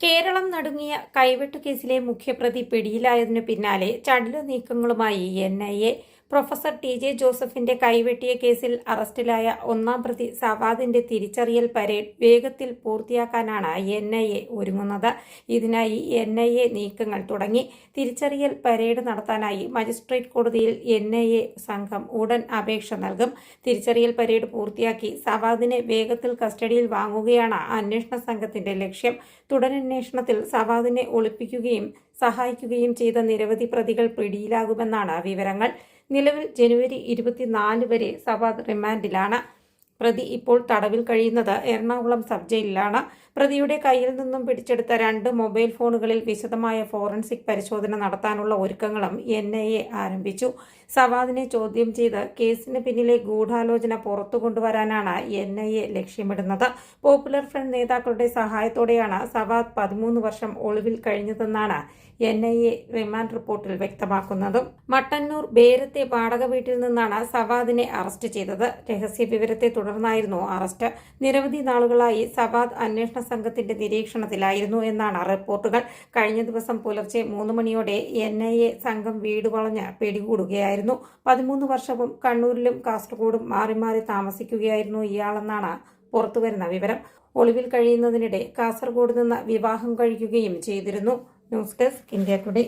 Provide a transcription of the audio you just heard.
കേരളം നടുങ്ങിയ കൈവെട്ടു കേസിലെ മുഖ്യപ്രതി പിടിയിലായതിനു പിന്നാലെ ചടുല നീക്കങ്ങളുമായി NIA. പ്രൊഫസർ TJ ജോസഫിന്റെ കൈവെട്ടിയ കേസിൽ അറസ്റ്റിലായ ഒന്നാം പ്രതി സവാദിന്റെ തിരിച്ചറിയൽ പരേഡ് വേഗത്തിൽ പൂർത്തിയാക്കാനാണ് NIA ഒരുങ്ങുന്നത്. ഇതിനായി NIA നീക്കങ്ങൾ തുടങ്ങി. തിരിച്ചറിയൽ പരേഡ് നടത്താനായി മജിസ്ട്രേറ്റ് കോടതിയിൽ NIA സംഘം ഉടൻ അപേക്ഷ നൽകും. തിരിച്ചറിയൽ പരേഡ് പൂർത്തിയാക്കി സവാദിനെ വേഗത്തിൽ കസ്റ്റഡിയിൽ വാങ്ങുകയാണ് അന്വേഷണ സംഘത്തിന്റെ ലക്ഷ്യം. തുടരന്വേഷണത്തിൽ സവാദിനെ ഒളിപ്പിക്കുകയും സഹായിക്കുകയും ചെയ്ത നിരവധി പ്രതികൾ പിടിയിലാകുമെന്നാണ് വിവരങ്ങൾ. നിലവിൽ ജനുവരി 24 വരെ സവാദ് റിമാൻഡിലാണ്. പ്രതി ഇപ്പോൾ തടവിൽ കഴിയുന്നത് എറണാകുളം സബ് ജയിലിലാണ്. പ്രതിയുടെ കയ്യിൽ നിന്നും പിടിച്ചെടുത്ത 2 മൊബൈൽ ഫോണുകളിൽ വിശദമായ ഫോറൻസിക് പരിശോധന നടത്താനുള്ള ഒരുക്കങ്ങളും NIA ആരംഭിച്ചു. സവാദിനെ ചോദ്യം ചെയ്ത് കേസിന് പിന്നിലെ ഗൂഢാലോചന പുറത്തു കൊണ്ടുവരാനാണ് NIA ലക്ഷ്യമിടുന്നത്. പോപ്പുലർ ഫ്രണ്ട് നേതാക്കളുടെ സഹായത്തോടെയാണ് സവാദ് 13 വർഷം ഒളിവിൽ കഴിഞ്ഞതെന്നാണ് NIA റിമാൻഡ് റിപ്പോർട്ടിൽ വ്യക്തമാക്കുന്നത്. മട്ടന്നൂർ ബേരത്തെ വാടക വീട്ടിൽ നിന്നാണ് സവാദിനെ അറസ്റ്റ് ചെയ്തത്. രഹസ്യ വിവരത്തെ തുടർന്നായിരുന്നു അറസ്റ്റ്. നിരവധി നാളുകളായി സവാദ് അന്വേഷണ സംഘത്തിന്റെ നിരീക്ഷണത്തിലായിരുന്നു എന്നാണ് റിപ്പോർട്ടുകൾ. കഴിഞ്ഞ ദിവസം പുലർച്ചെ 3 മണിയോടെ NIA സംഘം വീട് വളഞ്ഞ് പിടികൂടുകയായിരുന്നു. 13 വർഷവും കണ്ണൂരിലും കാസർഗോഡും മാറി മാറി താമസിക്കുകയായിരുന്നു ഇയാളെന്നാണ് പുറത്തുവരുന്ന വിവരം. ഒളിവിൽ കഴിയുന്നതിനിടെ കാസർഗോഡ് നിന്ന് വിവാഹം കഴിക്കുകയും ചെയ്തിരുന്നു. News desk India today.